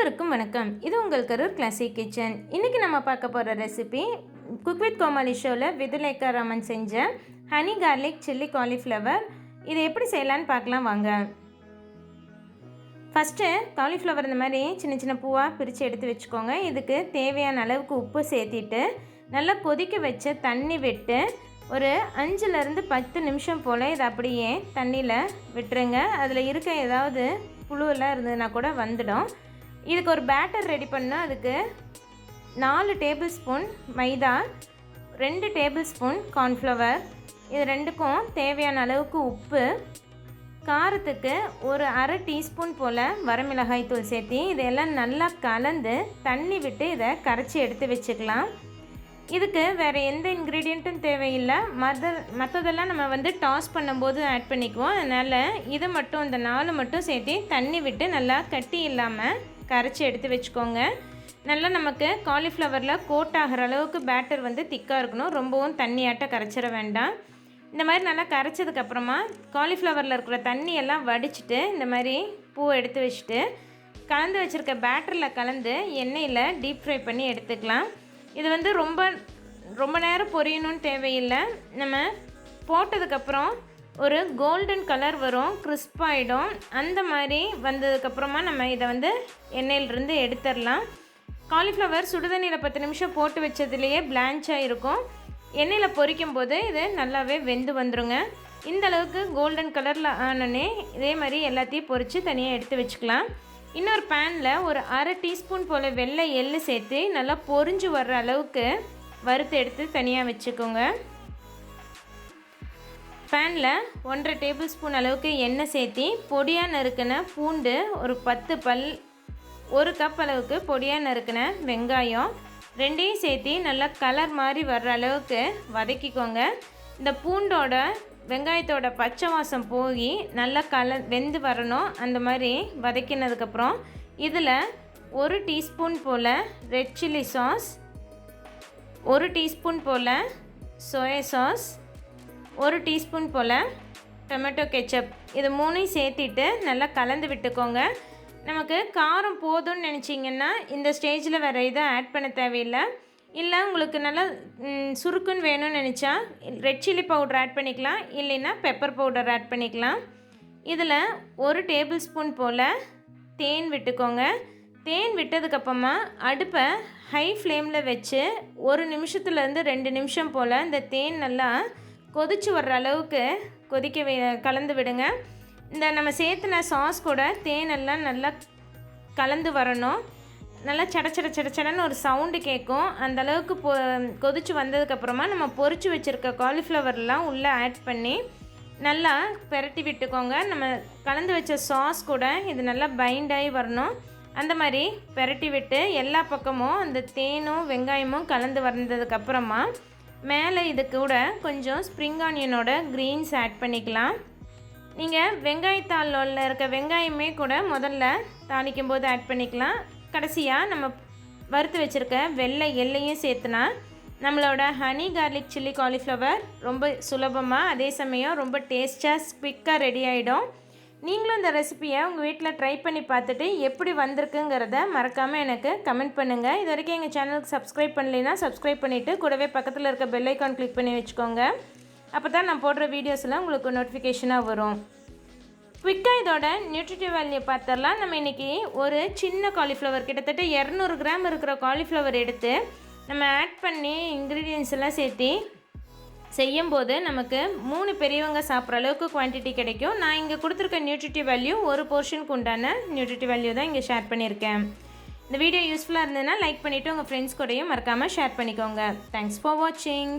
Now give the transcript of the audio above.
அனைவருக்கும் வணக்கம். இது உங்கள் கரூர் கிளாசிக் கிச்சன். இன்றைக்கி நம்ம பார்க்க போகிற ரெசிபி குக் வித் கோமாளி ஷோவில் விதுலேக்கா ராமன் செஞ்ச ஹனி கார்லிக் சில்லி காலிஃப்ளவர். இதை எப்படி செய்யலான்னு பார்க்கலாம் வாங்க. ஃபஸ்ட்டு காலிஃப்ளவர் இந்த மாதிரி சின்ன சின்ன பூவாக பிரித்து எடுத்து வச்சுக்கோங்க. இதுக்கு தேவையான அளவுக்கு உப்பு சேர்த்திட்டு நல்லா கொதிக்க வச்ச தண்ணி விட்டு ஒரு 5-10 நிமிஷம் போல் இதை அப்படியே தண்ணியில் விட்டுருங்க. அதில் இருக்க ஏதாவது புழுவெல்லாம் இருந்ததுன்னா கூட வந்துடும். இதுக்கு ஒரு பேட்டர் ரெடி பண்ணால் அதுக்கு 4 டேபிள் ஸ்பூன் மைதா, 2 டேபிள் ஸ்பூன் கார்ன்ஃப்ளவர், இது ரெண்டுக்கும் தேவையான அளவுக்கு உப்பு, காரத்துக்கு ஒரு அரை டீஸ்பூன் போல் வரமிளகாய் தூள் சேர்த்தி இதையெல்லாம் நல்லா கலந்து தண்ணி விட்டு இதை கரைச்சி எடுத்து வச்சுக்கலாம். இதுக்கு வேறு எந்த இன்க்ரீடியண்ட்டும் தேவையில்லை. மற்றதெல்லாம் நம்ம டாஸ் பண்ணும்போது ஆட் பண்ணிக்குவோம். அதனால் இதை மட்டும் இந்த 4 மட்டும் சேர்த்து தண்ணி விட்டு நல்லா கட்டி இல்லாமல் கரைச்சி எடுத்து வச்சுக்கோங்க. நல்லா நமக்கு காலிஃப்ளவரில் கோட் ஆகிற அளவுக்கு பேட்டர் திக்காக இருக்கணும். ரொம்பவும் தண்ணியாட்ட கரைச்சிட வேண்டாம். இந்த மாதிரி நல்லா கரைச்சதுக்கப்புறமா காலிஃப்ளவரில் இருக்கிற தண்ணியெல்லாம் வடிச்சிட்டு இந்த மாதிரி பூவை எடுத்து வச்சுட்டு கலந்து வச்சுருக்க பேட்டரில் கலந்து எண்ணெயில் டீப் ஃப்ரை பண்ணி எடுத்துக்கலாம். இது ரொம்ப நேரம் பொரியணும்னு தேவையில்லை. நம்ம போட்டதுக்கப்புறம் ஒரு கோல்டன் கலர் வரும், கிறிஸ்பாயிடும். அந்த மாதிரி வந்ததுக்கப்புறமா நம்ம இதை எண்ணெயிலிருந்து எடுத்துடலாம். காலிஃப்ளவர் சுடுதண்ணியில் 10 நிமிஷம் போட்டு வச்சதுலேயே பிளான்ச்சாக இருக்கும். எண்ணெயில் பொரிக்கும் போது இது நல்லாவே வெந்து வந்துடுங்க. இந்த அளவுக்கு கோல்டன் கலரில் ஆனோடனே இதே மாதிரி எல்லாத்தையும் பொரித்து தனியாக எடுத்து வச்சுக்கலாம். இன்னொரு பேனில் ஒரு அரை டீஸ்பூன் போல் வெள்ளை எள்ளு சேர்த்து நல்லா பொரிஞ்சு வர்ற அளவுக்கு வறுத்து எடுத்து தனியாக வச்சுக்கோங்க. பேனில் 1/2 டேபிள் ஸ்பூன் அளவுக்கு எண்ணெய் சேர்த்தி பொடியாக நறுக்கின பூண்டு ஒரு 10 பல், 1 கப் அளவுக்கு பொடியாக நறுக்கின வெங்காயம் ரெண்டையும் சேர்த்தி நல்லா கலர் மாதிரி வர்ற அளவுக்கு வதக்கிக்கோங்க. இந்த பூண்டோட வெங்காயத்தோட பச்சை வாசம் போய் நல்லா வெந்து வரணும். அந்த மாதிரி வதக்கினதுக்கப்புறம் இதில் 1 டீஸ்பூன் போல் ரெட் சில்லி சாஸ், 1 டீஸ்பூன் போல் சோயா சாஸ், 1 டீஸ்பூன் போல் டொமேட்டோ கெச்சப், இது 3ஐயும் சேர்த்திட்டு நல்லா கலந்து விட்டுக்கோங்க. நமக்கு காரம் போதும்னு நினச்சிங்கன்னா இந்த ஸ்டேஜில் வேறு எதுவும் ஆட் பண்ண தேவையில்லை. இல்லை உங்களுக்கு நல்லா சுருக்குன்னு வேணும்னு நினச்சா ரெட் சில்லி பவுடர் ஆட் பண்ணிக்கலாம், இல்லைன்னா பெப்பர் பவுடர் ஆட் பண்ணிக்கலாம். இதில் 1 டேபிள் ஸ்பூன் போல் தேன் விட்டுக்கோங்க. தேன் விட்டதுக்கப்புறமா அடுப்பை ஹை ஃப்ளேமில் வச்சு 1 நிமிஷத்துலேருந்து 2 நிமிஷம் போல் இந்த தேன் நல்லா கொதிச்சு வர்ற அளவுக்கு கலந்து விடுங்க. இந்த நம்ம சேர்த்துன சாஸ் கூட தேனெல்லாம் நல்லா கலந்து வரணும். நல்லா சடச்சடன்னு ஒரு சவுண்டு கேட்கும். அந்த அளவுக்கு கொதிச்சு வந்ததுக்கப்புறமா நம்ம பொரிச்சு வச்சுருக்க காலிஃப்ளவர்லாம் உள்ளே ஆட் பண்ணி நல்லா பெரட்டி விட்டுக்கோங்க. நம்ம கலந்து வச்ச சாஸ் கூட இது நல்லா பைண்டாகி வரணும். அந்த மாதிரி பெரட்டி விட்டு எல்லா பக்கமும் அந்த தேனும் வெங்காயமும் கலந்து வந்ததுக்கப்புறமா மேலே இது கூட கொஞ்சம் ஸ்ப்ரிங் ஆனியனோட க்ரீன்ஸ் ஆட் பண்ணிக்கலாம். நீங்கள் வெங்காயத்தாளில் இருக்க வெங்காயமே கூட முதல்ல தாளிக்கும் போது ஆட் பண்ணிக்கலாம். கடைசியாக நம்ம வறுத்து வச்சுருக்க வெள்ளை எள்ளையும் சேர்த்துனா நம்மளோட ஹனி கார்லிக் சில்லி காலிஃப்ளவர் ரொம்ப சுலபமாக அதே சமயம் ரொம்ப டேஸ்ட்டாக குவிக்காக ரெடி ஆகிடும். நீங்களும் இந்த ரெசிபியை உங்கள் வீட்டில் ட்ரை பண்ணி பார்த்துட்டு எப்படி வந்திருக்குங்கிறத மறக்காமல் எனக்கு கமெண்ட் பண்ணுங்கள். இது வரைக்கும் எங்கள் சேனலுக்கு சப்ஸ்கிரைப் பண்ணலைன்னா சப்ஸ்கிரைப் பண்ணிவிட்டு கூடவே பக்கத்தில் இருக்க பெல் ஐக்கான் கிளிக் பண்ணி வச்சுக்கோங்க. அப்போ தான் நான் போடுற வீடியோஸ்லாம் உங்களுக்கு நோட்டிஃபிகேஷனாக வரும். குவிக்காக இதோட நியூட்ரிட்டிவ் வேல்யூ பார்த்துடலாம். நம்ம இன்றைக்கி ஒரு சின்ன காலிஃப்ளவர் கிட்டத்தட்ட 200 கிராம் இருக்கிற காலிஃப்ளவர் எடுத்து நம்ம ஆட் பண்ணி இன்க்ரீடியன்ஸ் எல்லாம் சேர்த்து செய்யும்போது நமக்கு 3 பெரியவங்க சாப்பிட்ற அளவுக்கு குவான்டிட்டி கிடைக்கும். நான் இங்கே கொடுத்துருக்க நியூட்ரிட்டிவ் வேல்யூ ஒரு போர்ஷனுக்கு உண்டான நியூட்ரிட்டிவ் வேல்யூ தான் இங்கே ஷேர் பண்ணியிருக்கேன். இந்த வீடியோ யூஸ்ஃபுல்லாக இருந்ததுன்னா லைக் பண்ணிவிட்டு உங்கள் ஃப்ரெண்ட்ஸ் கூடயும் மறக்காமல் ஷேர் பண்ணிக்கோங்க. தேங்க்ஸ் ஃபார் வாட்சிங்.